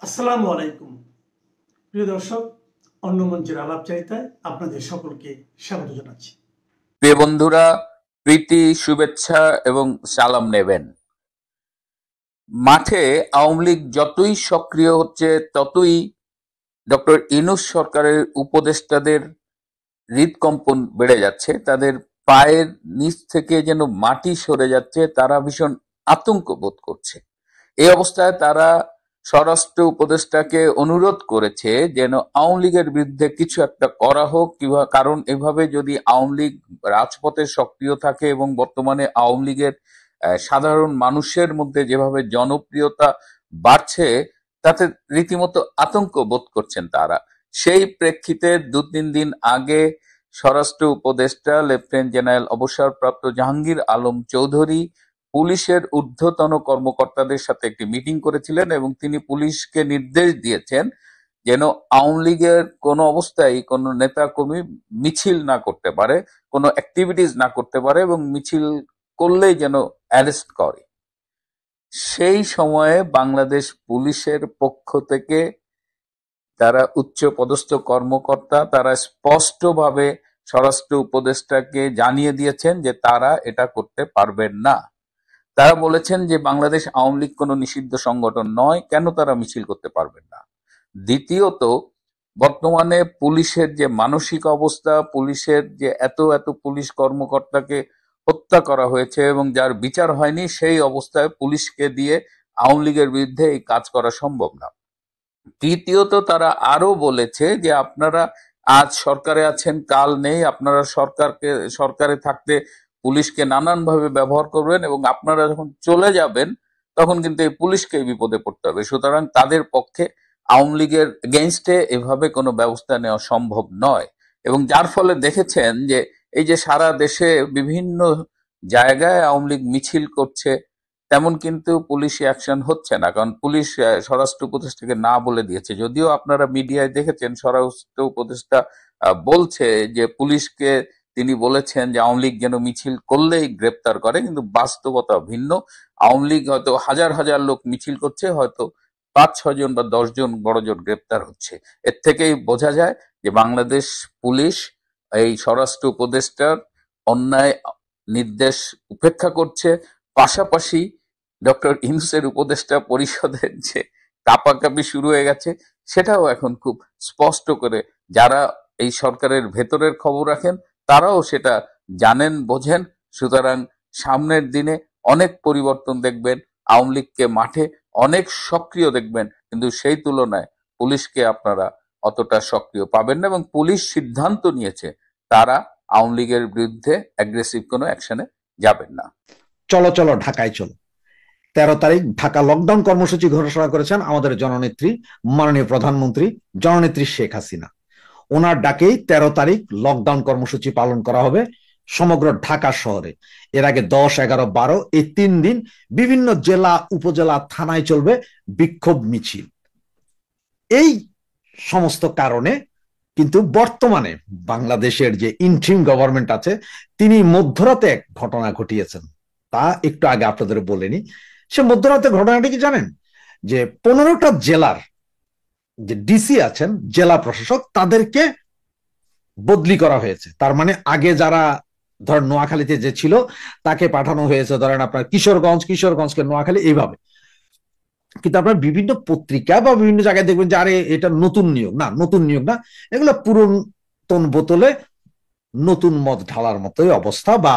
আসসালামু আলাইকুম প্রিয় দর্শক, অন্য মঞ্চের আলাপচারিতায় আপনাদের সকলকে স্বাগত জানাচ্ছি। প্রিয় বন্ধুরা, প্রীতি, শুভেচ্ছা এবং সালাম নেবেন। মাঠে আওয়ামী লীগ যতই সক্রিয় হচ্ছে ততই ডক্টর ইউনূস সরকারের উপদেষ্টাদের হৃদকম্পন বেড়ে যাচ্ছে। তাদের পায়ের নিচ থেকে যেন মাটি সরে যাচ্ছে, তারা ভীষণ আতঙ্ক বোধ করছে। এই অবস্থায় তারা স্বরাষ্ট্র উপদেষ্টাকে অনুরোধ করেছে যেন আওয়ামী লীগের বিরুদ্ধে কিছু একটা করা হোক, কারণ এভাবে যদি আওয়ামী লীগ রাজপথে সক্রিয় থাকে এবং বর্তমানে আওয়ামী লীগের সাধারণ মানুষের মধ্যে যেভাবে জনপ্রিয়তা বাড়ছে, তাতে রীতিমতো আতঙ্ক বোধ করছেন তারা। সেই প্রেক্ষিতে ২-৩ দিন আগে স্বরাষ্ট্র উপদেষ্টা লেফটেন্যান্ট জেনারেল অবসরপ্রাপ্ত জাহাঙ্গীর আলম চৌধুরী পুলিশের ঊর্ধ্বতন কর্মকর্তাদের সাথে একটি মিটিং করেছিলেন এবং তিনি পুলিশকে নির্দেশ দিয়েছেন যেন আওয়ামী লীগের কোনো অবস্থায় কোনো নেতা কর্মী মিছিল না করতে পারে, কোনো অ্যাক্টিভিটিস না করতে পারে এবং মিছিল করলেই যেন অ্যারেস্ট করে। সেই সময়ে বাংলাদেশ পুলিশের পক্ষ থেকে তারা উচ্চ পদস্থ কর্মকর্তা তারা স্পষ্টভাবে স্বরাষ্ট্র উপদেষ্টাকে জানিয়ে দিয়েছেন যে তারা এটা করতে পারবেন না। তারা বলেছেন যে বাংলাদেশ আওয়ামী লীগ কোনো নিষিদ্ধ সংগঠন নয়, কেন তারা মিছিল করতে পারবেন না। দ্বিতীয়ত, বর্তমানে পুলিশের যে মানসিক অবস্থা, পুলিশের যে এত এত পুলিশ কর্মকর্তাকে হত্যা করা হয়েছে এবং যার বিচার হয়নি, সেই অবস্থায় পুলিশকে দিয়ে আওয়ামী লীগের বিরুদ্ধে এই কাজ করা সম্ভব না। তৃতীয়ত, তারা আরো বলেছে যে আপনারা আজ সরকারে আছেন, কাল নেই, আপনারা সরকারে থাকতে পুলিশকে নানানভাবে ব্যবহার করবেন এবং আপনারা যখন চলে যাবেন তখন কিন্তু এই পুলিশকে বিপদে পড়তে হবে। সুতরাং তাদের পক্ষে আওয়ামী লীগের এগেইনস্টে এভাবে কোনো ব্যবস্থা নেওয়া সম্ভব নয়। এবং যার ফলে দেখেছেন যে এই যে সারা দেশে বিভিন্ন জায়গায় আওয়ামী লীগ মিছিল করছে, তেমন কিন্তু পুলিশি অ্যাকশন হচ্ছে না, কারণ পুলিশ স্বরাষ্ট্র উপদেষ্টাকে না বলে দিয়েছে। যদিও আপনারা মিডিয়ায় দেখেছেন স্বরাষ্ট্র উপদেষ্টা বলছে যে পুলিশকে তিনি বলেছেন যে আওয়ামী লীগ যেন মিছিল করলেই গ্রেপ্তার করে, কিন্তু বাস্তবতা ভিন্ন। আওয়ামী লীগ হয়তো হাজার হাজার লোক মিছিল করছে, হয়তো ৫-৬ জন বা ১০ জন বড়জোর গ্রেপ্তার হচ্ছে। এর থেকেই বোঝা যায় যে বাংলাদেশ পুলিশ এই স্বরাষ্ট্র উপদেষ্টার অন্যায় নির্দেশ উপেক্ষা করছে। পাশাপাশি ডক্টর ইউনূসের উপদেষ্টা পরিষদের যে কাপাকাপি শুরু হয়ে গেছে, সেটাও এখন খুব স্পষ্ট করে যারা এই সরকারের ভেতরের খবর রাখেন তারাও সেটা জানেন, বোঝেন। সুতরাং সামনের দিনে অনেক পরিবর্তন দেখবেন, আওয়ামী লীগকে মাঠে অনেক সক্রিয় দেখবেন, কিন্তু সেই তুলনায় পুলিশকে আপনারা অতটা সক্রিয় পাবেন না। এবং পুলিশ সিদ্ধান্ত নিয়েছে তারা আওয়ামী লীগের বিরুদ্ধে অ্যাগ্রেসিভ কোনো অ্যাকশনে যাবেন না। চলো চলো ঢাকায় চলো। 13 তারিখ ঢাকা লকডাউন কর্মসূচি ঘোষণা করেছেন আমাদের জননেত্রী, মাননীয় প্রধানমন্ত্রী জননেত্রী শেখ হাসিনা। ওনার ডাকেই 13 তারিখ লকডাউন কর্মসূচি পালন করা হবে সমগ্র ঢাকা শহরে। এর আগে 10, 11, 12 এই 3 দিন বিভিন্ন জেলা, উপজেলা, থানায় চলবে বিক্ষোভ মিছিল। এই সমস্ত কারণে কিন্তু বর্তমানে বাংলাদেশের যে ইন্টারিম গভর্নমেন্ট আছে, তিনি মধ্যরাতে এক ঘটনা ঘটিয়েছেন, তা একটু আগে আপনাদের বলেনি। সে মধ্যরাতে ঘটনাটি কি জানেন? যে 15টা জেলার যে ডিসি আছেন, জেলা প্রশাসক, তাদেরকে বদলি করা হয়েছে। তার মানে আগে যারা ধরেন নোয়াখালীতে যে ছিল তাকে পাঠানো হয়েছে ধরেন আপনার কিশোরগঞ্জকে নোয়াখালী, এইভাবে। কিন্তু আপনার বিভিন্ন পত্রিকা বা বিভিন্ন জায়গায় দেখবেন যে আরে এটা নতুন নিয়োগ না, নতুন নিয়োগ না, এগুলো পুরাতন বোতলে নতুন মদ ঢালার মতোই অবস্থা, বা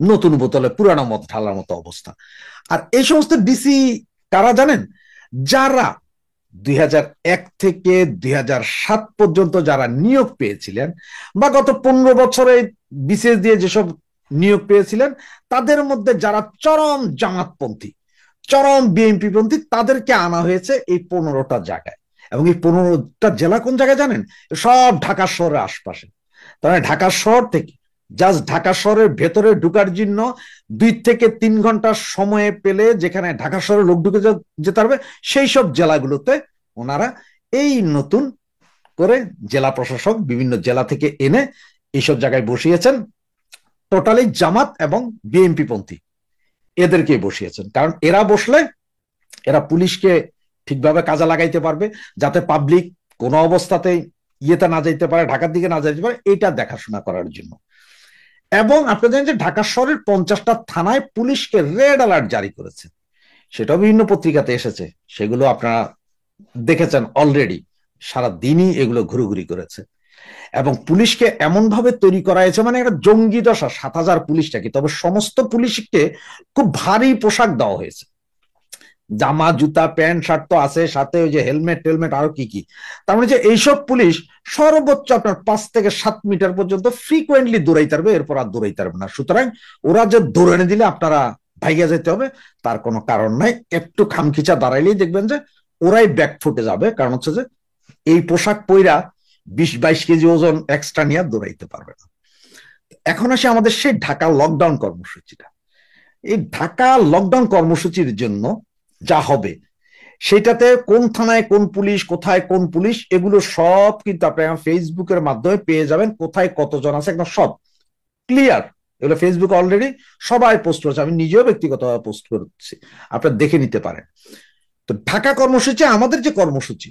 নতুন বোতলে পুরানো মদ ঢালার মতো অবস্থা। আর এই সমস্ত ডিসি কারা জানেন? যারা 2001 থেকে 2007 পর্যন্ত যারা নিয়োগ পেয়েছিলেন, বা গত 15 বছরে বিসিএস দিয়ে যেসব নিয়োগ পেয়েছিলেন, তাদের মধ্যে যারা চরম জামাতপন্থী, চরম বিএনপি পন্থী, তাদেরকে আনা হয়েছে এই 15টা জায়গায়। এবং এই 15টা জেলা কোন জায়গায় জানেন? সব ঢাকা শহরের আশপাশে। তাহলে ঢাকা শহর থেকে জাস্ট ঢাকা শহরের ভেতরে ঢুকার জন্য 2 থেকে 3 ঘন্টা সময় পেলে যেখানে ঢাকা শহরে লোক ঢুকে যেতে পারবে, সেই সব জেলাগুলোতে ওনারা এই নতুন করে জেলা প্রশাসক বিভিন্ন জেলা থেকে এনে এইসব জায়গায় বসিয়েছেন। টোটালি জামাত এবং বিএনপি পন্থী এদেরকে বসিয়েছেন। কারণ এরা বসলে এরা পুলিশকে ঠিকভাবে কাজে লাগাইতে পারবে, যাতে পাবলিক কোনো অবস্থাতেই ইয়েতে না যাইতে পারে, ঢাকার দিকে না যাইতে পারে, এটা দেখাশোনা করার জন্য। এবং আপনি জানেন যে ঢাকা শহরের 50টা থানায় পুলিশকে রেড অ্যালার্ট জারি করেছে, সেটাও বিভিন্ন পত্রিকাতে এসেছে, সেগুলো আপনারা দেখেছেন অলরেডি। সারা দিনই এগুলো ঘুরোঘুরি করেছে এবং পুলিশকে এমন ভাবে তৈরি করা হয়েছে, মানে একটা জঙ্গি দশা। 7,000 পুলিশটাকে, তবে সমস্ত পুলিশকে খুব ভারী পোশাক দেওয়া হয়েছে, জামা জুতা প্যান্ট শার্ট তো আছে, সাথে ওই যে হেলমেট টেলমেট আরো কি কি। তার মানে যে এইসব পুলিশ সর্বোচ্চ আপনার 5 থেকে 7 মিটার পর্যন্ত ফ্রিকোয়েন্টলি দৌড়াইতে পারবে, এরপর আর দৌড়াইতে পারবে না। সুতরাং ওরা যে দৌড়ানে দিলে আপনারা ভাইগা যেতে হবে তার কোনো কারণ নাই। একটু খামখিচা দাঁড়াইলেই দেখবেন যে ওরাই ব্যাক ফুটে যাবে, কারণ হচ্ছে যে এই পোশাক পইরা 20-22 কেজি ওজন এক্সট্রা নিয়ে দৌড়াইতে পারবে না। এখন আসে আমাদের সেই ঢাকা লকডাউন কর্মসূচিটা। এই ঢাকা লকডাউন কর্মসূচির জন্য যা হবে, সেটাতে কোন থানায় কোন পুলিশ, কোথায় কোন পুলিশ, এগুলো সব কিন্তু আপনারা ফেসবুকের মাধ্যমে পেয়ে যাবেন। কোথায় কতজন আছে একদম সব ক্লিয়ার, এগুলো ফেসবুক অলরেডি সবাই পোস্ট করেছে, আমি নিজেও ব্যক্তিগতভাবে পোস্ট করছি, আপনারা দেখে নিতে পারেন। তো ঢাকা কর্মসূচি, আমাদের যে কর্মসূচি,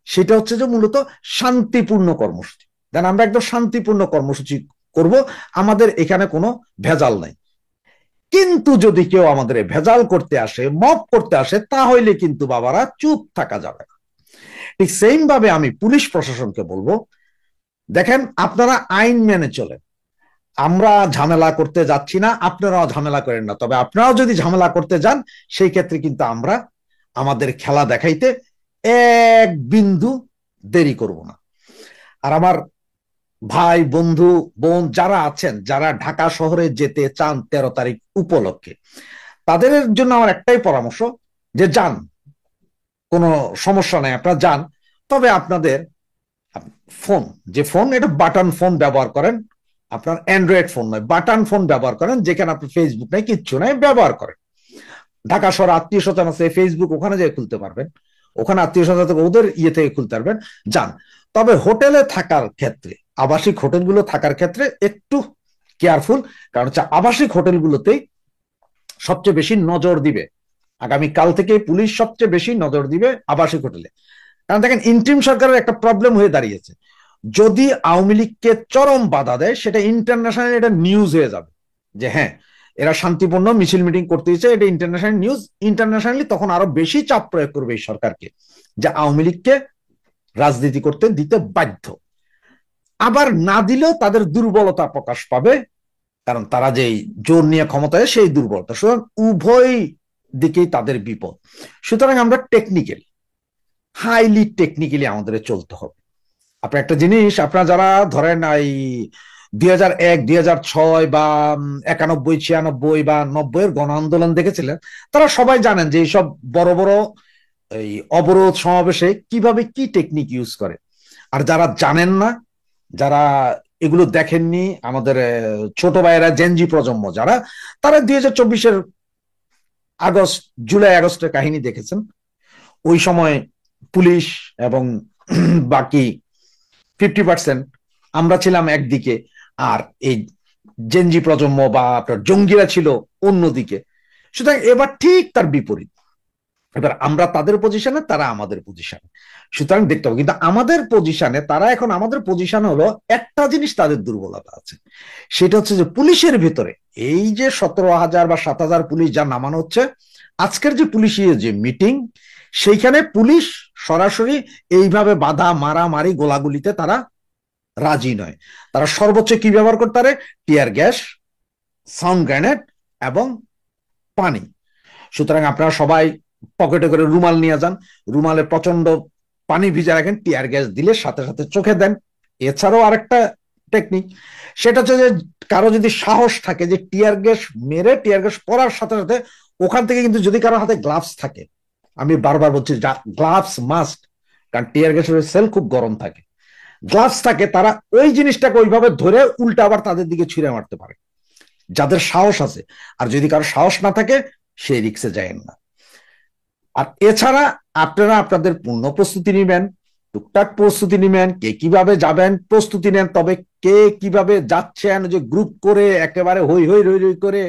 সেটা হচ্ছে যে মূলত শান্তিপূর্ণ কর্মসূচি। দেন আমরা একদম শান্তিপূর্ণ কর্মসূচি করব, আমাদের এখানে কোনো ভেজাল নাই। কিন্তু যদি কেউ আমাদের ভেজাল করতে আসে, মব করতে আসে, তাহলে কিন্তু বাবারা চুপ থাকা যাবে না। ঠিক সেম ভাবে আমি পুলিশ প্রশাসনকে বলবো, দেখেন আপনারা আইন মেনে চলেন, আমরা ঝামেলা করতে যাচ্ছি না, আপনারাও ঝামেলা করেন না। তবে আপনারাও যদি ঝামেলা করতে যান, সেই ক্ষেত্রে কিন্তু আমরা আমাদের খেলা দেখাইতে এক বিন্দু দেরি করব না। আর আমার ভাই বন্ধু বোন যারা আছেন, যারা ঢাকা শহরে যেতে চান 13 তারিখ উপলক্ষে, তাদের জন্য আমার একটাই পরামর্শ যে যান, কোনো সমস্যা নাই, আপনারা যান। তবে আপনাদের ফোন, যে ফোন, এটা বাটন ফোন ব্যবহার করেন, আপনার অ্যান্ড্রয়েড ফোন নয়, বাটন ফোন ব্যবহার করেন, যেখানে আপনার ফেসবুক নাই, কিচ্ছু নাই, ব্যবহার করেন। ঢাকা শহরে আত্মীয় স্বজন আছে, ফেসবুক ওখানে যেয়ে খুলতে পারবেন, ওখানে আত্মীয় স্বজন ওদের ইয়ে থেকে খুলতে পারবেন, যান। তবে হোটেলে থাকার ক্ষেত্রে, আবাসিক হোটেলগুলো থাকার ক্ষেত্রে একটু কেয়ারফুল, কারণ হচ্ছে আবাসিক হোটেলগুলোতেই সবচেয়ে বেশি নজর দিবে। আগামী কাল থেকে পুলিশ সবচেয়ে বেশি নজর দিবে আবাসিক হোটেলে। কারণ দেখেন, ইন্টারিম সরকারের একটা প্রবলেম হয়ে দাঁড়িয়েছে, যদি আওয়ামী লীগকে চরম বাধা দেয়, সেটা ইন্টারন্যাশনাল এটা নিউজ হয়ে যাবে যে হ্যাঁ, এরা শান্তিপূর্ণ মিছিল মিটিং করতে দিচ্ছে, এটা ইন্টারন্যাশনাল নিউজ। ইন্টারন্যাশনালি তখন আরো বেশি চাপ প্রয়োগ করবে এই সরকারকে, যে আওয়ামী লীগকে রাজনীতি করতে দিতে বাধ্য। আবার না দিলেও তাদের দুর্বলতা প্রকাশ পাবে, কারণ তারা যে জোর নিয়ে ক্ষমতায়, সেই দুর্বলতা। সুতরাং উভয় দিকেই তাদের বিপদ। সুতরাং আমরা টেকনিক্যালি, হাইলি টেকনিক্যালি আমাদের চলতে হবে। আপনার একটা জিনিস, আপনারা যারা ধরেন এই 2001, 2006 বা 91, 96 বা 90 এর গণ আন্দোলন দেখেছিলেন, তারা সবাই জানেন যে এইসব বড় বড় এই অবরোধ সমাবেশে কিভাবে কি টেকনিক ইউজ করে। আর যারা জানেন না, যারা এগুলো দেখেননি, আমাদের ছোট ভাইয়েরা, জেনজি প্রজন্ম যারা, তারা 2024-এর আগস্ট, জুলাই আগস্টের কাহিনী দেখেছেন। ওই সময় পুলিশ এবং বাকি 50% আমরা ছিলাম একদিকে, আর এই জেনজি প্রজন্ম বা আপনার জঙ্গিরা ছিল অন্যদিকে। সুতরাং এবার ঠিক তার বিপরীত, এবার আমরা তাদের পজিশনে, তারা আমাদের পজিশনে। সুতরাং দেখতে হবে, কিন্তু আমাদের পজিশনে, তারা এখন আমাদের পজিশনে হলো একটা জিনিস, তাদের দুর্বলতা আছে, সেটা হচ্ছে যে পুলিশের ভিতরে এই যে 17,000 বা 7,000 পুলিশ যা নামানো হচ্ছে, আজকের যে পুলিশি যে মিটিং, সেইখানে পুলিশ সরাসরি এইভাবে বাধা, মারামারি, গোলাগুলিতে তারা রাজি নয়। তারা সর্বোচ্চ কি ব্যবহার করতে পারে? টিয়ার গ্যাস, সাউন্ড গ্রেনেড এবং পানি। সুতরাং আপনারা সবাই পকেটে করে রুমাল নিয়ে যান, রুমালে প্রচন্ড পানি ভিজা রাখেন, টিয়ার গ্যাস দিলে সাথে সাথে চোখে দেন। এছাড়াও আরেকটা টেকনিক, সেটা হচ্ছে যে কারো যদি সাহস থাকে যে টিয়ার গ্যাস মেরে, টিয়ার গ্যাস পড়ার সাথে সাথে ওখান থেকে কিন্তু, যদি কারো হাতে গ্লাভস থাকে, আমি বারবার বলছি গ্লাভস মাস্ট, কারণ টিয়ার গ্যাসের সেল খুব গরম থাকে, গ্লাভস থাকে, তারা ওই জিনিসটাকে ওইভাবে ধরে উল্টা আবার তাদের দিকে ছুঁড়ে মারতে পারে, যাদের সাহস আছে। আর যদি কারো সাহস না থাকে, সেই রিক্সে যায়েন না। আর এছাড়া আপনারা আপনাদের পূর্ণ প্রস্তুতি নেবেন, টুকটাক প্রস্তুতি নিবেন, কে কিভাবে যাবেন প্রস্তুতি নেন, তবে কে কিভাবে যাচ্ছেন যে গ্রুপ করে একেবারে হই হই রই রই করে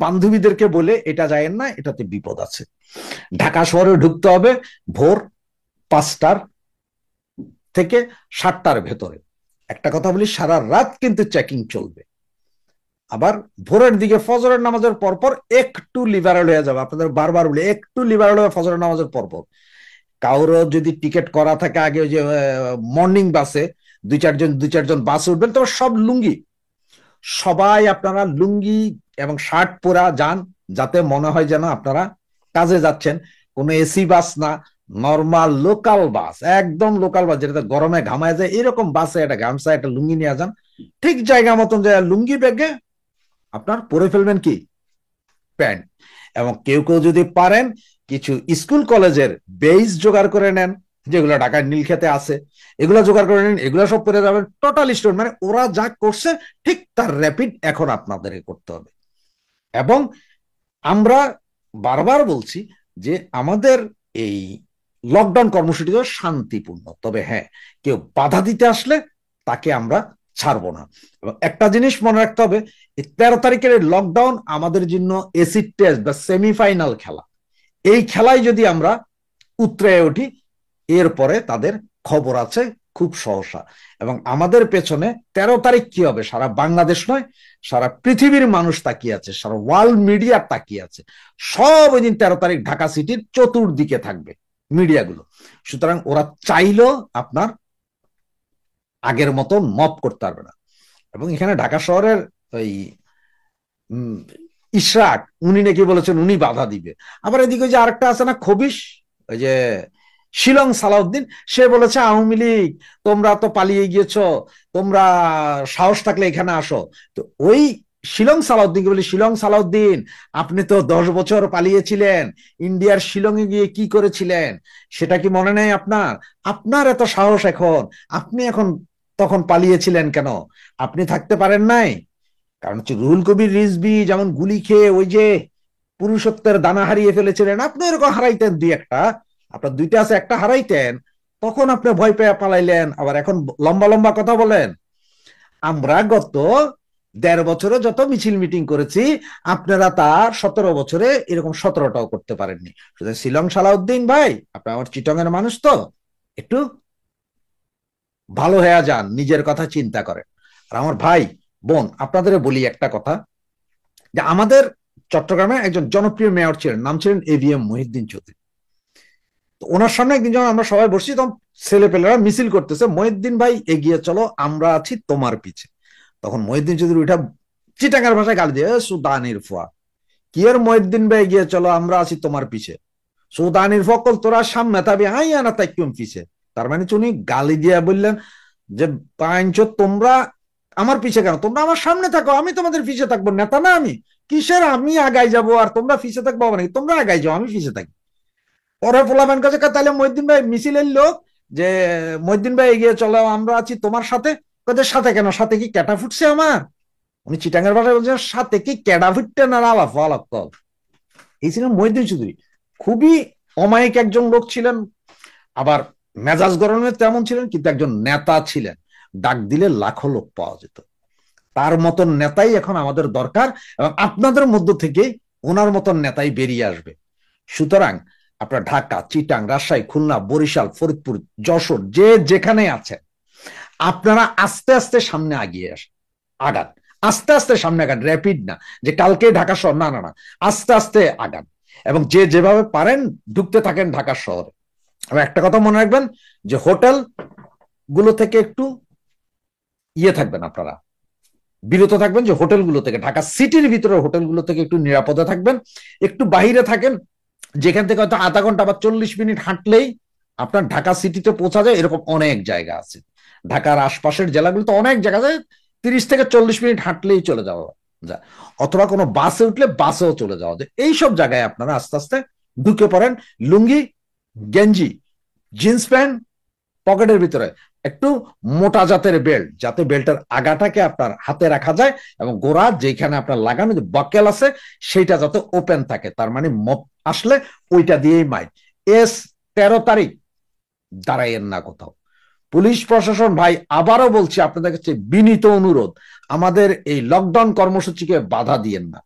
বান্ধবীদেরকে বলে এটা যায়েন না, এটাতে বিপদ আছে। ঢাকা শহরে ঢুকতে হবে ভোর 5টার থেকে 7টার ভেতরে। একটা কথা বলি, সারা রাত কিন্তু চেকিং চলবে। আবার ভোরের দিকে ফজরের নামাজের পরপর একটু লিবারেল হয়ে যাবে, আপনাদের বারবার বলি একটু লিবারেল হবে ফজরের নামাজের পরপর। কারো যদি টিকিট করা থাকে আগে ওই যে মর্নিং বাসে দুই চারজন বাসে উঠবেন, তবে সব লুঙ্গি, সবাই আপনারা লুঙ্গি এবং শার্ট পরা যান, যাতে মনে হয় যেন আপনারা কাজে যাচ্ছেন। কোনো এসি বাস না, নর্মাল লোকাল বাস, একদম লোকাল বাস, যেটা গরমে ঘামায় যায় এরকম বাসে একটা গামছা একটা লুঙ্গি নিয়ে যান, ঠিক জায়গা মতন যায় লুঙ্গি ব্যাগে আপনার পরে ফেলবেন কি প্যান্ট। এবং কেউ কেউ যদি পারেন কিছু স্কুল কলেজের বেইজ জোগাড় করে নেন, যেগুলো ঢাকার নীলক্ষেতে আছে, এগুলো জোগাড় করে নেন, এগুলো সব পরে যাবেন টোটাল স্টোর। মানে ওরা যা করছে ঠিক তার র্যাপিড এখন আপনাদের করতে হবে। এবং আমরা বারবার বলছি যে আমাদের এই লকডাউন কর্মসূচি শান্তিপূর্ণ, তবে হ্যাঁ কেউ বাধা দিতে আসলে তাকে আমরা ছাড়বো না। এবং একটা জিনিস মনে রাখতে হবে, 13 তারিখের লকডাউন আমাদের জন্য এসিড টেস্ট বা সেমিফাইনাল খেলা। এই খেলায় যদি আমরা উতরে উঠি, এরপরে তাদের খবর আছে খুব সহসা। এবং আমাদের পেছনে 13 তারিখ কি হবে সারা বাংলাদেশ নয়, সারা পৃথিবীর মানুষ তাকিয়ে আছে, সারা ওয়ার্ল্ড মিডিয়া তাকিয়ে আছে। সব ওই দিন 13 তারিখ ঢাকা সিটির চতুর্দিকে থাকবে মিডিয়াগুলো। সুতরাং ওরা চাইলেও আপনার আগের মতো মপ করতে পারবে না। এবং এখানে ঢাকা শহরের ওই ইশরাক, উনি নাকি বলেছেন উনি বাধা দিবে। আবার এদিকে যে আরেকটা আছে না খবিশ, ওই যে শিলং সালাউদ্দিন, সে বলেছে আওয়ামী লীগ তোমরা তো পালিয়ে গিয়েছ, তোমরা সাহস থাকলে এখানে আসো। তো ওই শিলং সালাউদ্দিনকে বলি, শিলং সালাউদ্দিন আপনি তো 10 বছর পালিয়েছিলেন, ইন্ডিয়ার শিলংয়ে গিয়ে কি করেছিলেন সেটা কি মনে নেই আপনার? আপনার এত সাহস এখন, আপনি এখন তখন পালিয়েছিলেন কেন? আপনি থাকতে পারেন নাই? কারণ হচ্ছে রুহুল কবির রিজভী যেমন গুলি খেয়ে ওই যে পুরুষত্বের দানা হারিয়ে ফেলেছিলেন, আপনি এরকম হারাইতেন দুই একটা, আপনার দুইটা আছে একটা হারাইতেন, তখন আপনি ভয় পেয়ে পালাইলেন। আবার এখন লম্বা লম্বা কথা বলেন। আমরা গত 1.5 বছরে যত মিছিল মিটিং করেছি, আপনারা তার 17 বছরে এরকম 17টাও করতে পারেননি। শুধু শিলং সালাউদ্দিন ভাই, আপনি আমার চিটং এর মানুষ, তো একটু ভালো হয়ে যান, নিজের কথা চিন্তা করেন। আর আমার ভাই বোন আপনাদের বলি একটা কথা, যে আমাদের চট্টগ্রামে একজন জনপ্রিয় মেয়র ছিলেন, নাম ছিলেন AVM মহিউদ্দিন চৌধুরী। তো ওনার সামনে একদিন যখন আমরা সবাই বসছি, তখন ছেলেপেলেরা মিছিল করতেছে, মহিউদ্দিন ভাই এগিয়ে চলো, আমরা আছি তোমার পিছে। তখন মহিউদ্দিন চৌধুরী উঠা চিটাঙ্গার ভাষায় গালি দিয়ে, সুদানির ফুয়া কি এর মহিউদ্দিন ভাই এগিয়ে চলো, আমরা আছি তোমার পিছে, সুদানির ফকল তোরা সামনে তাবি আইয়া না তাই কেমন পিছে। তার মানে উনি গালি দিয়ে বললেন যে পাঁচ তোমরা আমার পিছে কেন, তোমরা আমার সামনে থাকো, আমি তোমাদের পিছে থাকবো, নেতা না আমি, কিসের আমি আগাই যাবো আর তোমরা পিছে থাকবো, নাকি তোমরা আগাই যাও আমি পিছে থাকি। পরে পোলাবেন কাছে তাহলে মহিউদ্দিন ভাই মিছিলের লোক যে মহিউদ্দিন ভাই এগিয়ে চলো আমরা আছি তোমার সাথে, তোদের সাথে কেন, সাথে কি ক্যাটা ফুটছে আমার? উনি চিটাঙ্গের ভাষায় বলছেন সাথে কি ক্যাডা ফুটতে না আলাপ আলাপ। এই ছিলেন মহিউদ্দিন চৌধুরী, খুবই অমায়িক একজন লোক ছিলেন, আবার মেজাজ গরমে তেমন ছিলেন, কিন্তু একজন নেতা ছিলেন, ডাক দিলে লাখো লোক পাওয়া যেত। তার মতন নেতাই এখন আমাদের দরকার, এবং আপনাদের মধ্য থেকে ওনার মতন নেতাই বেরিয়ে আসবে। সুতরাং আপনার ঢাকা, চিটাং, রাজশাহী, খুলনা, বরিশাল, ফরিদপুর, যশোর, যে যেখানে আছেন, আপনারা আস্তে আস্তে সামনে আগান, আস্তে আস্তে সামনে আগান, র্যাপিড না যে কালকে ঢাকা শহর, না না না, আস্তে আস্তে আগান। এবং যে যেভাবে পারেন ঢুকতে থাকেন ঢাকা শহরে। এবং একটা কথা মনে রাখবেন যে হোটেল গুলো থেকে একটু থাকবেন, আপনারা বিরত থাকবেন, যে হোটেলগুলো থেকে, ঢাকা সিটির ভিতরে হোটেলগুলো থেকে একটু নিরাপদে থাকবেন, একটু বাহিরে থাকেন, যেখান থেকে হয়তো আধা ঘন্টা বা 40 মিনিট হাঁটলেই আপনার ঢাকা সিটিতে পৌঁছা যায়। এরকম অনেক জায়গা আছে, ঢাকার আশপাশের জেলাগুলোতে অনেক জায়গা আছে 30 থেকে 40 মিনিট হাঁটলেই চলে যাওয়া যায়, অথবা কোনো বাসে উঠলে বাসেও চলে যাওয়া যায়। এইসব জায়গায় আপনারা আস্তে আস্তে ঢুকে পড়েন, লুঙ্গি, গেঞ্জি, জিন্স প্যান্ট, পকেটের ভিতরে একটু মোটা জাতের বেল্ট, যাতে বেল্টের আগাটাকে আপনার হাতে রাখা যায়, এবং গোড়া যেখানে আপনার লাগানো যে বাকেল আছে সেইটা যাতে ওপেন থাকে, তার মানে মপ আসলে ওইটা দিয়েই মাইট। 13 তারিখ দাঁড়াইয়েন না কোথাও, পুলিশ প্রশাসন ভাই, আবারও বলছি আপনাদের কাছে বিনীত অনুরোধ, আমাদের এই লকডাউন কর্মসূচিকে বাধা দিয়েন না।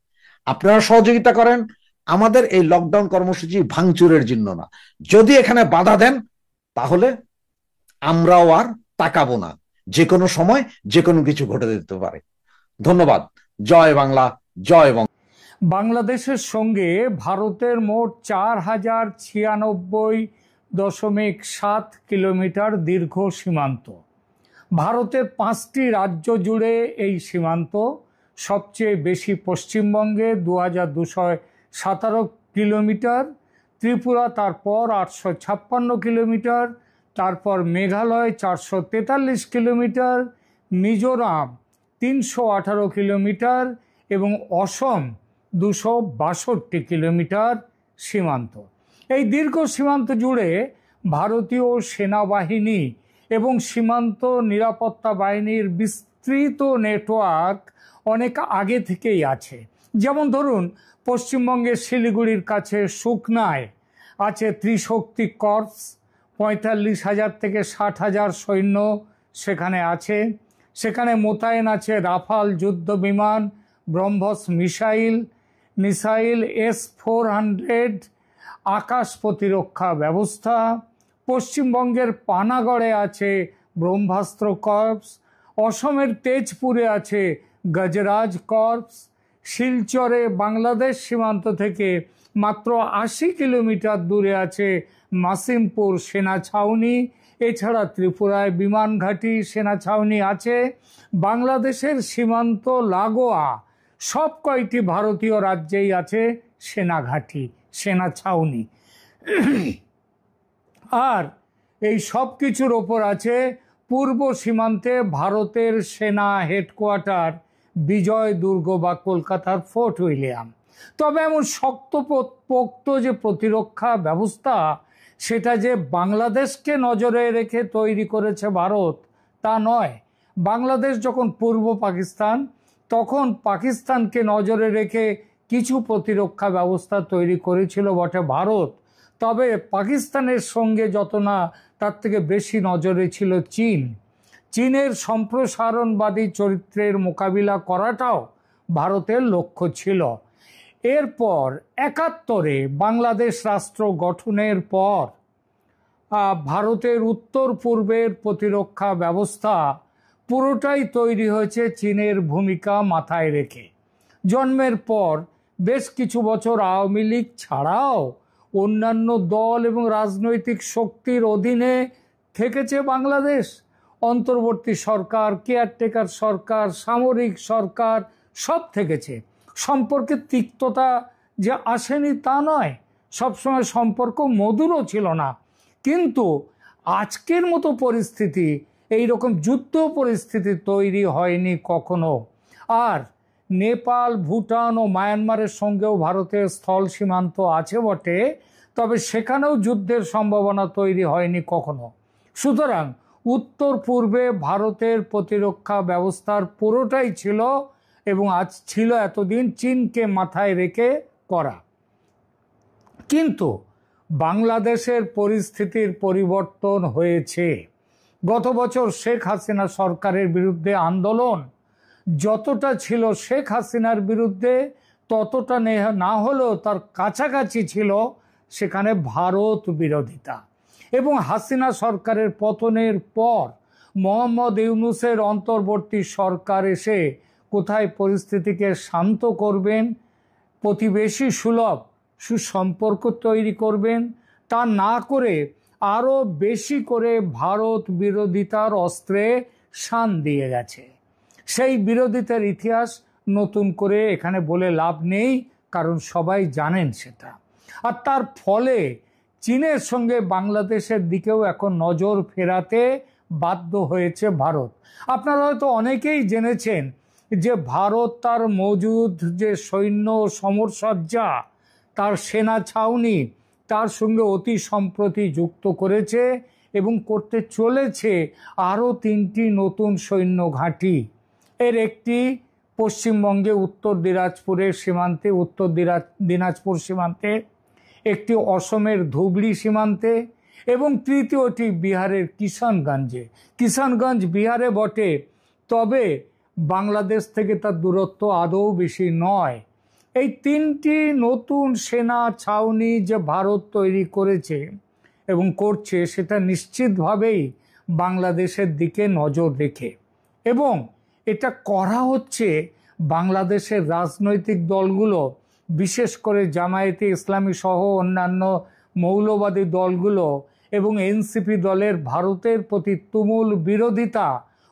আপনারা সহযোগিতা করেন, আমাদের এই লকডাউন কর্মসূচি ভাঙচুরের জন্য না। যদি এখানে বাধা দেন তাহলে আমরাও আর তাকাবো না। যে কোনো সময় যে কোনো কিছু ঘটে যেতে পারে। ধন্যবাদ। জয় বাংলা, জয় বঙ্গ। বাংলাদেশের সঙ্গে ভারতের মোট 4096.7 কিলোমিটার দীর্ঘ সীমান্ত। ভারতের 5টি রাজ্য জুড়ে এই সীমান্ত। সবচেয়ে বেশি পশ্চিমবঙ্গে 2217 কিলোমিটার, ত্রিপুরা তারপর 856 কিলোমিটার, তারপর মেঘালয় 443 কিলোমিটার, মিজোরাম 318 কিলোমিটার এবং অসম 262 কিলোমিটার সীমান্ত। এই দীর্ঘ সীমান্ত জুড়ে ভারতীয় সেনাবাহিনী এবং সীমান্ত নিরাপত্তা বাহিনীর বিস্তৃত নেটওয়ার্ক অনেক আগে থেকেই আছে। যেমন ধরুন, পশ্চিমবঙ্গের শিলিগুড়ির কাছে সুকনায় আছে ত্রিশক্তি কর্পস, 45,000 থেকে 60,000 সৈন্য সেখানে আছে। সেখানে মোতায়েন আছে রাফাল যুদ্ধ বিমান, ব্রহ্মস মিসাইল, S-400 আকাশ প্রতিরক্ষা ব্যবস্থা। পশ্চিমবঙ্গের পানাগড়ে আছে ব্রহ্মাস্ত্র কর্পস, অসমের তেজপুরে আছে গজরাজ কর্পস, শিলচরে বাংলাদেশ সীমান্ত থেকে মাত্র 80 কিলোমিটার দূরে আছে মাসিমপুর সেনা ছাউনি। এছাড়া ত্রিপুরায় বিমান ঘাঁটি সেনা ছাউনি আছে। বাংলাদেশের সীমান্ত লাগোয়া সব কয়টি ভারতীয় রাজ্যেই আছে সেনা ঘাঁটি, সেনা ছাউনি। আর এই সব কিছুর ওপর আছে পূর্ব সীমান্তে ভারতের সেনা হেডকোয়ার্টার বিজয় দুর্গ বা কলকাতার ফোর্ট উইলিয়াম। তবে এমন শক্তপোক্ত যে প্রতিরক্ষা ব্যবস্থা, সেটা যে বাংলাদেশকে নজরে রেখে তৈরি করেছে ভারত তা নয়। বাংলাদেশ যখন পূর্ব পাকিস্তান, তখন পাকিস্তানকে নজরে রেখে কিছু প্রতিরক্ষা ব্যবস্থা তৈরি করেছিল বটে ভারত। তবে পাকিস্তানের সঙ্গে যত না, তার থেকে বেশি নজরে ছিল চীন। চীনের সম্প্রসারণবাদী চরিত্রের মোকাবিলা করাটাও ভারতের লক্ষ্য ছিল। এরপর 71-এ বাংলাদেশ রাষ্ট্র গঠনের পর ভারতের উত্তর পূর্বের প্রতিরক্ষা ব্যবস্থা পুরোটাই তৈরি হয়েছে চীনের ভূমিকা মাথায় রেখে। জন্মের পর বেশ কিছু বছর আওয়ামী লীগ ছাড়াও অন্যান্য দল এবং রাজনৈতিক শক্তির অধীনে থেকেছে বাংলাদেশ। অন্তর্বর্তী সরকার, কেয়ারটেকার সরকার, সামরিক সরকার সব থেকেছে। সম্পর্কে তিক্ততা যে আসেনি তা নয়, সবসময় সম্পর্ক মধুরও ছিল না। কিন্তু আজকের মতো পরিস্থিতি, এই রকম যুদ্ধ পরিস্থিতি তৈরি হয়নি কখনো। আর নেপাল, ভুটান ও মায়ানমারের সঙ্গেও ভারতের স্থল সীমান্ত আছে বটে, তবে সেখানেও যুদ্ধের সম্ভাবনা তৈরি হয়নি কখনো। সুতরাং উত্তর পূর্বে ভারতের প্রতিরক্ষা ব্যবস্থার পুরোটাই ছিল এবং আজ ছিল এতদিন চীনকে মাথায় রেখে করা। কিন্তু বাংলাদেশের পরিস্থিতির পরিবর্তন হয়েছে। গত বছর শেখ হাসিনা সরকারের বিরুদ্ধে আন্দোলন যতটা ছিল শেখ হাসিনার বিরুদ্ধে, ততটা না হলেও তার কাছাকাছি ছিল সেখানে ভারত বিরোধিতা। এবং হাসিনা সরকারের পতনের পর মোহাম্মদ ইউনূসের অন্তর্বর্তী সরকার এসে কোথায় পরিস্থিতিকে শান্ত করবেন, প্রতিবেশী সুলভ সুসম্পর্ক তৈরি করবেন, তা না করে আরও বেশি করে ভারত বিরোধিতার অস্ত্রে শান দিয়ে গেছে। সেই বিরোধিতার ইতিহাস নতুন করে এখানে বলে লাভ নেই, কারণ সবাই জানেন সেটা। আর তার ফলে চীনের সঙ্গে বাংলাদেশের দিকেও এখন নজর ফেরাতে বাধ্য হয়েছে ভারত। আপনারা হয়তো অনেকেই জেনেছেন যে ভারত তার মজুদ যে সৈন্য সমরসজ্জা, তার সেনা ছাউনি, তার সঙ্গে অতি সম্প্রতি যুক্ত করেছে এবং করতে চলেছে আরও 3টি নতুন সৈন্য ঘাঁটি। এর একটি পশ্চিমবঙ্গে উত্তর দিনাজপুরের সীমান্তে, উত্তর দিনাজপুর সীমান্তে, একটি অসমের ধুবড়ি সীমান্তে, এবং তৃতীয়টি বিহারের কিষানগঞ্জে। কিষানগঞ্জ বিহারে বটে, তবে বাংলাদেশ থেকে তার দূরত্ব আদৌ বেশি নয়। এই তিনটি নতুন সেনা ছাউনি যে ভারত তৈরি করেছে এবং করছে, সেটা নিশ্চিতভাবেই বাংলাদেশের দিকে নজর রেখে, এবং এটা করা হচ্ছে বাংলাদেশের রাজনৈতিক দলগুলো, বিশেষ করে জামায়াতে ইসলামী সহ অন্যান্য মৌলবাদী দলগুলো এবং এনসিপি দলের ভারতের প্রতি তুমুল বিরোধিতা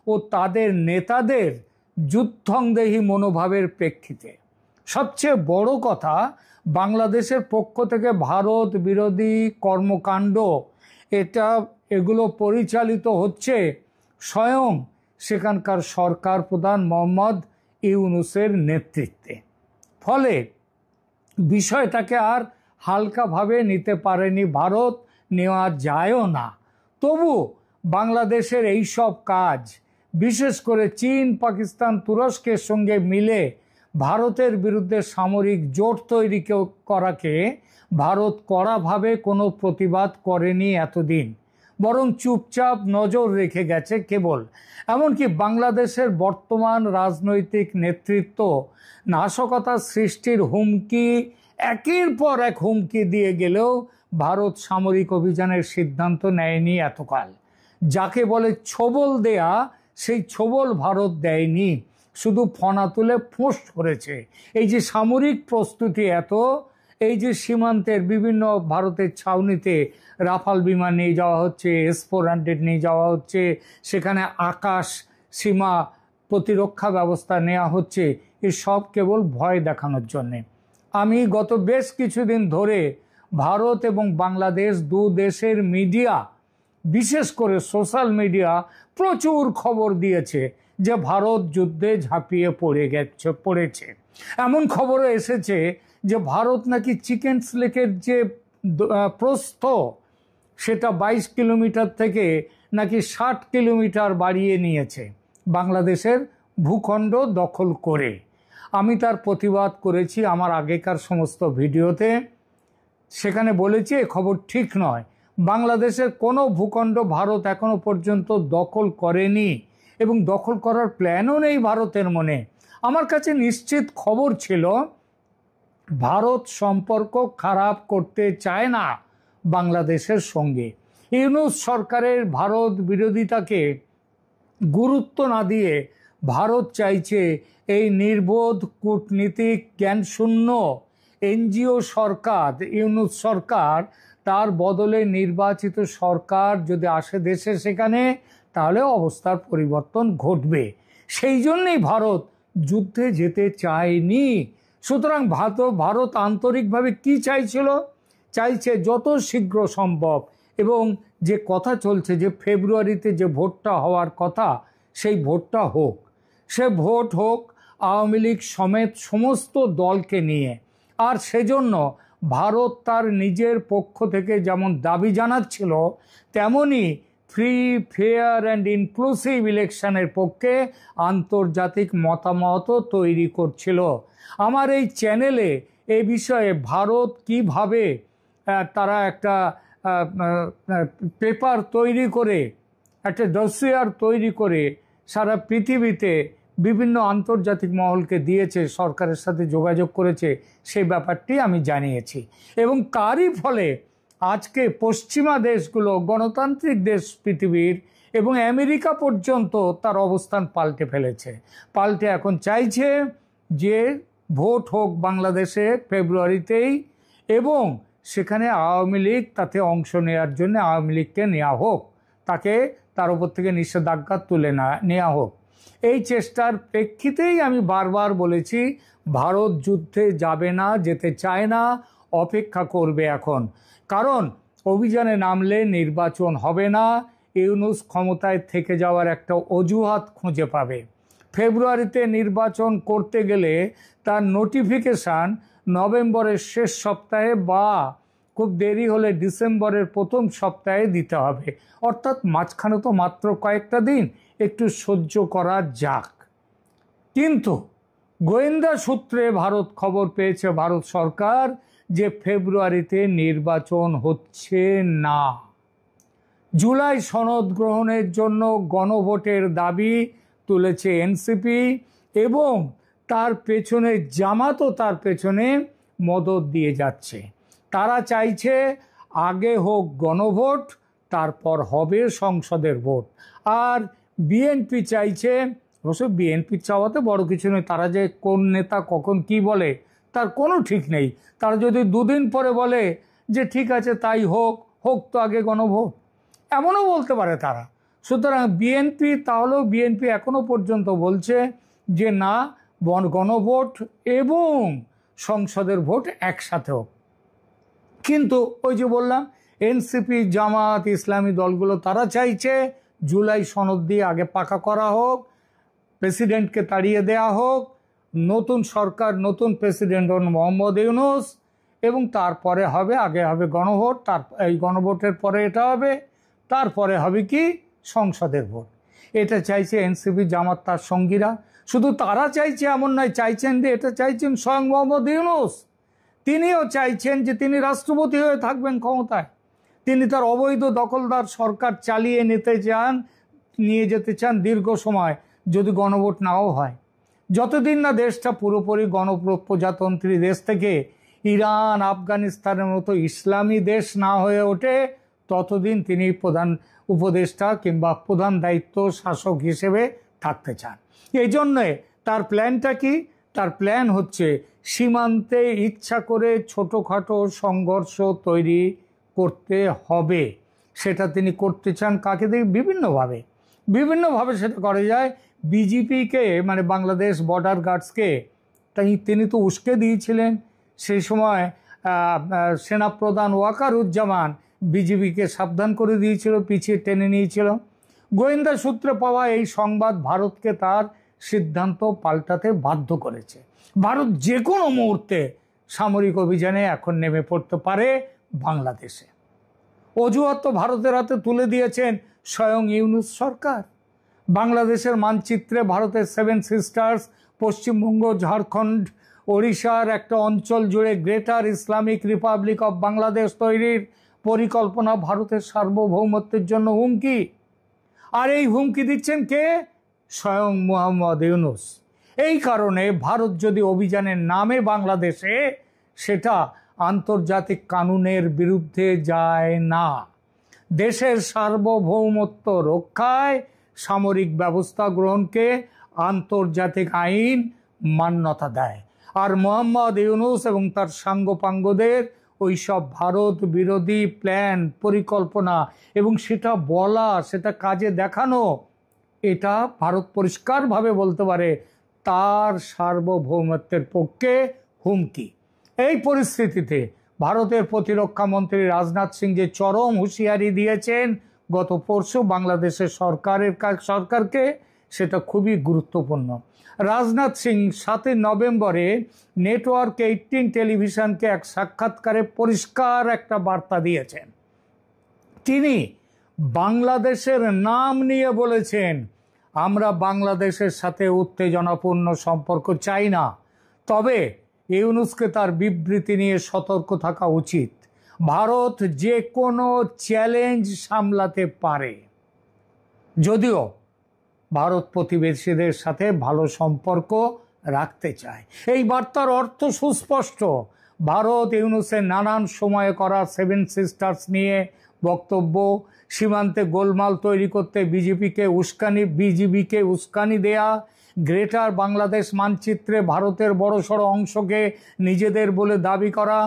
ও তাদের নেতাদের যুদ্ধংদেহী মনোভাবের প্রেক্ষিতে। সবচেয়ে বড় কথা, বাংলাদেশের পক্ষ থেকে ভারত বিরোধী কর্মকাণ্ড এগুলো পরিচালিত হচ্ছে স্বয়ং সেখানকার সরকার প্রধান মোহাম্মদ ইউনূসের নেতৃত্বে। ফলে বিষয়টাকে আর হালকাভাবে নিতে পারেনি ভারত, নেওয়া যায়ও না। তবু বাংলাদেশের এই সব কাজ, বিশেষ করে চীন, পাকিস্তান, তুরস্কের সঙ্গে মিলে ভারতের বিরুদ্ধে সামরিক জোট তৈরি করাকে ভারত কড়াভাবে কোনো প্রতিবাদ করেনি এতদিন, বরং চুপচাপ নজর রেখে গেছে কেবল। এমনকি বাংলাদেশের বর্তমান রাজনৈতিক নেতৃত্ব নাশকতা সৃষ্টির হুমকি, একের পর এক হুমকি দিয়ে গেলেও ভারত সামরিক অভিযানের সিদ্ধান্ত নেয়নি এতকাল। যাকে বলে ছোবল দেয়া, সেই ছোবল ভারত দেয়নি, শুধু ফনা তুলে ফোঁস করেছে। এই যে সামরিক প্রস্তুতি এত, এই যে সীমান্তের বিভিন্ন ভারতের ছাউনিতে রাফাল বিমান নিয়ে যাওয়া হচ্ছে, S-400 নিয়ে যাওয়া হচ্ছে, সেখানে আকাশ সীমা প্রতিরক্ষা ব্যবস্থা নেওয়া হচ্ছে, এসব কেবল ভয় দেখানোর জন্যে। আমি গত বেশ কিছুদিন ধরে ভারত এবং বাংলাদেশ দু দেশের মিডিয়া, বিশেষ করে সোশ্যাল মিডিয়া, প্রচুর খবর দিয়েছে যে ভারত যুদ্ধে ঝাঁপিয়ে পড়েছে। এমন খবরও এসেছে যে ভারত নাকি চিকেন্স লেকের যে প্রস্থ, সেটা 22 কিলোমিটার থেকে নাকি 60 কিলোমিটার বাড়িয়ে নিয়েছে বাংলাদেশের ভূখণ্ড দখল করে। আমি তার প্রতিবাদ করেছি আমার আগেকার সমস্ত ভিডিওতে। সেখানে বলেছি এ খবর ঠিক নয়। বাংলাদেশের কোনো ভূখণ্ড ভারত এখনো পর্যন্ত দখল করেনি এবং দখল করার প্ল্যানও নেই ভারতের মনে। আমার কাছে নিশ্চিত খবর ছিল ভারত সম্পর্ক খারাপ করতে চায় না বাংলাদেশের সঙ্গে। ইউনূস সরকারের ভারত বিরোধিতাকে গুরুত্ব না দিয়ে ভারত চাইছে এই নির্বোধ কূটনীতিক জ্ঞানশূন্য এনজিও সরকার, ইউনূস সরকার, তার বদলে নির্বাচিত সরকার যদি আসে দেশে, সেখানে তাহলে অবস্থার পরিবর্তন ঘটবে। সেই জন্যই ভারত যুদ্ধে যেতে চায়নি। সুতরাং ভারত আন্তরিকভাবে কি চাইছিল? চাইছে যত শীঘ্র সম্ভব, এবং যে কথা চলছে যে ফেব্রুয়ারিতে যে ভোটটা হওয়ার কথা, সেই ভোটটা হোক। সে ভোট হোক আওয়ামী লীগ সমেত সমস্ত দলকে নিয়ে। আর সেজন্য ভারত তার নিজের পক্ষ থেকে যেমন দাবি জানাচ্ছিল, তেমনি ফ্রি, ফেয়ার অ্যান্ড ইনক্লুসিভ ইলেকশনের পক্ষে আন্তর্জাতিক মতামতও তৈরি করছিল। আমার এই চ্যানেলে এ বিষয়ে ভারত কিভাবে তারা একটা পেপার তৈরি করে, একটা ডসিয়ার তৈরি করে সারা পৃথিবীতে বিভিন্ন আন্তর্জাতিক মহলকে দিয়েছে, সরকারের সাথে যোগাযোগ করেছে, সেই ব্যাপারটি আমি জানিয়েছি। এবং তারই ফলে আজকে পশ্চিমা দেশগুলো, গণতান্ত্রিক দেশ পৃথিবীর, এবং আমেরিকা পর্যন্ত তার অবস্থান পাল্টে ফেলেছে। পাল্টে এখন চাইছে যে ভোট হোক বাংলাদেশে ফেব্রুয়ারিতেই, এবং সেখানে আওয়ামী লীগ তাতে অংশ নেওয়ার জন্য আওয়ামী লীগকে নেওয়া হোক, তাকে তার উপর থেকে নিষেধাজ্ঞা তুলে নেওয়া হোক। এই চেষ্টার প্রেক্ষিতেই আমি বারবার বলেছি ভারত যুদ্ধে যাবে না, যেতে চায় না, অপেক্ষা করবে এখন। কারণ অভিযানে নামলে নির্বাচন হবে না, ইউনূস ক্ষমতায় থেকে যাওয়ার একটা অজুহাত খুঁজে পাবে। ফেব্রুয়ারিতে নির্বাচন করতে গেলে তার নোটিফিকেশান নভেম্বরের শেষ সপ্তাহে বা খুব দেরি হলে ডিসেম্বরের প্রথম সপ্তাহে দিতে হবে। অর্থাৎ মাঝখানে তো মাত্র কয়েকটা দিন, একটু সহ্য করা যাক। কিন্তু গোয়েন্দা সূত্রে ভারত খবর পেয়েছে, ভারত সরকার, যে ফেব্রুয়ারিতে নির্বাচন হচ্ছে না। জুলাই সনদ গ্রহণের জন্য গণভোটের দাবি তুলেছে এনসিপি এবং তার পেছনে জামাতও তার পেছনে মদদ দিয়ে যাচ্ছে। তারা চাইছে আগে হোক গণভোট, তারপর হবে সংসদের ভোট। আর বিএনপি চাইছে, অবশ্য বিএনপির চাওয়াতে বড় কিছু নেই, তারা যে কোন নেতা কখন কি বলে তার কোনো ঠিক নেই। তারা যদি দুদিন পরে বলে যে ঠিক আছে তাই হোক, হোক তো আগে গণভোট, এমনও বলতে পারে তারা। সুতরাং বিএনপি, তাহলেও বিএনপি এখনো পর্যন্ত বলছে যে না, গণভোট এবং সংসদের ভোট একসাথে হোক। কিন্তু ওই যে বললাম, এনসিপি, জামাত, ইসলামী দলগুলো তারা চাইছে জুলাই সনদ দিয়ে আগে পাকা করা হোক, প্রেসিডেন্টকে তাড়িয়ে দেয়া হোক, নতুন সরকার, নতুন প্রেসিডেন্ট হন মোহাম্মদ ইউনূস, এবং তারপরে হবে, আগে হবে গণভোট, এই গণভোটের পরে এটা হবে, তারপরে হবে কি সংসদের ভোট। এটা চাইছে এনসিপি, জামাত, তার সঙ্গীরা। শুধু তারা চাইছে এমন নয়, চাইছেন যে এটা চাইছেন স্বয়ং মোহাম্মদ ইউনূস। তিনিও চাইছেন যে তিনি রাষ্ট্রপতি হয়ে থাকবেন ক্ষমতায়, তিনি তার অবৈধ দখলদার সরকার চালিয়ে নিয়ে যেতে চান দীর্ঘ সময়, যদি গণভোট নাও হয়। যতদিন না দেশটা পুরোপুরি গণপ্রজাতন্ত্রী দেশ থেকে ইরান, আফগানিস্তানের মতো ইসলামী দেশ না হয়ে ওঠে, ততদিন তিনি প্রধান উপদেষ্টা কিংবা প্রধান দায়িত্ব শাসক হিসেবে থাকতে চান। এই জন্যে তার প্ল্যানটা কি? তার প্ল্যান হচ্ছে সীমান্তে ইচ্ছা করে ছোটোখাটো সংঘর্ষ তৈরি করতে হবে। সেটা তিনি করতে চান কাকে দিয়ে? বিভিন্নভাবে সেটা করা যায়। বিজিপিকে, মানে বাংলাদেশ বর্ডার গার্ডসকে তিনি তো উস্কে দিয়েছিলেন। সেই সময় সেনাপ্রধান ওয়াকারুজ্জামান বিজিবিকে সাবধান করে দিয়েছিল, পিছিয়ে টেনে নিয়েছিল। গোয়েন্দা সূত্রে পাওয়া এই সংবাদ ভারতকে তার সিদ্ধান্ত পাল্টাতে বাধ্য করেছে। ভারত যে কোনো মুহূর্তে সামরিক অভিযানে এখন নেমে পড়তে পারে বাংলাদেশে। অজুহাত তো ভারতের হাতে তুলে দিয়েছেন স্বয়ং ইউনূস সরকার। বাংলাদেশের মানচিত্রে ভারতের 7 সিস্টার্স, পশ্চিমবঙ্গ, ঝাড়খণ্ড, ওড়িশার একটা অঞ্চল জুড়ে greater Islamic Republic of Bangladesh তৈরির পরিকল্পনা ভারতের সার্বভৌমত্বের জন্য হুমকি। আর এই হুমকি দিচ্ছেন কে? স্বয়ং মোহাম্মদ ইউনূস। এই কারণে ভারত যদি অভিযানের নামে বাংলাদেশে, সেটা আন্তর্জাতিক কানুনের বিরুদ্ধে যায় না। দেশের সার্বভৌমত্ব রক্ষায় সামরিক ব্যবস্থা গ্রহণকে আন্তর্জাতিক আইন মান্যতা দেয়। আর মোহাম্মদ ইউনূস এবং তার সাঙ্গপাঙ্গদের ওইসব ভারত বিরোধী প্ল্যান, পরিকল্পনা এবং সেটা বলা, সেটা কাজে দেখানো, এটা ভারত পরিষ্কারভাবে বলতে পারে তার সার্বভৌমত্বের পক্ষে হুমকি। এই পরিস্থিতিতে ভারতের প্রতিরক্ষা মন্ত্রী রাজনাথ সিং যে চরম হুঁশিয়ারি দিয়েছেন গত পরশু বাংলাদেশের সরকারকে, সেটা খুবই গুরুত্বপূর্ণ। রাজনাথ সিং 7 নভেম্বরে নেটওয়ার্ক 18 টেলিভিশনকে এক সাক্ষাৎকারে পরিষ্কার একটা বার্তা দিয়েছেন। তিনি বাংলাদেশের নাম নিয়ে বলেছেন, আমরা বাংলাদেশের সাথে উত্তেজনাপূর্ণ সম্পর্ক চাই না, তবে ইউনূসকে তার বিবৃতি নিয়ে সতর্ক থাকা উচিত। ভারত যে কোনো চ্যালেঞ্জ সামলাতে পারে। যদিও ভারত প্রতিবেশীদের সাথে ভালো সম্পর্ক রাখতে চায়। এই বার্তার অর্থ সুস্পষ্ট। ভারত ইউনূসের নানান সময়ে করা 7 সিস্টার্স নিয়ে বক্তব্য, সীমান্তে গোলমাল তৈরি করতে বিজিবিকে উস্কানি দেয়া, গ্রেটার বাংলাদেশ মানচিত্রে ভারতের বড়সড় অংশকে নিজেদের বলে দাবি করা,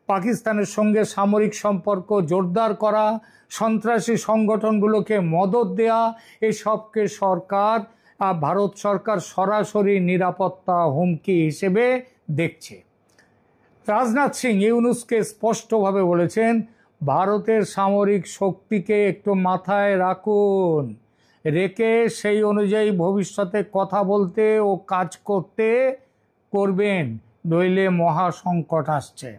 পাকিস্তানের সঙ্গে সামরিক সম্পর্ক জোরদার করা, সন্ত্রাসী সংগঠনগুলোকে মদদ দেয়া, এসবকে ভারত সরকার সরাসরি নিরাপত্তা হুমকি হিসেবে দেখছে। রাজনাথ সিং ইউনূসকে স্পষ্টভাবে বলেছেন, ভারতের সামরিক শক্তিকে একটু মাথায় রাখুন, রেখে সেই অনুযায়ী ভবিষ্যতে কথা বলতে ও কাজ করবেন, নইলে মহা সংকট আসছে।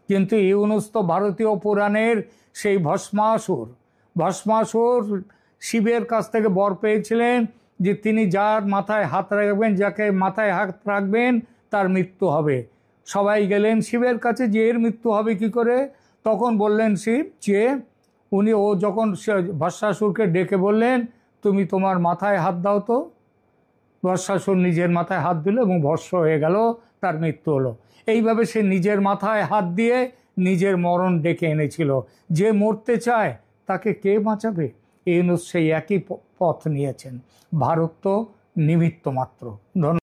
কিন্তু ইউনূস তো ভারতীয় পুরাণের সেই ভস্মাসুর শিবের কাছ থেকে বর পেয়েছিলেন যে তিনি যার মাথায় হাত রাখবেন, যাকে মাথায় হাত রাখবেন তার মৃত্যু হবে। সবাই গেলেন শিবের কাছে যে এর মৃত্যু হবে কি করে? তখন বললেন শিব যে ও যখন ভস্মাসুরকে ডেকে বললেন তুমি তোমার মাথায় হাত দাও, তো ভস্মাসুর নিজের মাথায় হাত দিল এবং ভস্ম হয়ে গেল, তার মৃত্যু হলো। এইভাবে সে নিজের মাথায় হাত দিয়ে নিজের মরণ ডেকে এনেছিল। যে মরতে চায় তাকে কে বাঁচাবে? ইউনূস সেই একই পথ নিয়েছেন। ভারত তো নিমিত্ত মাত্র। ধন্যবাদ।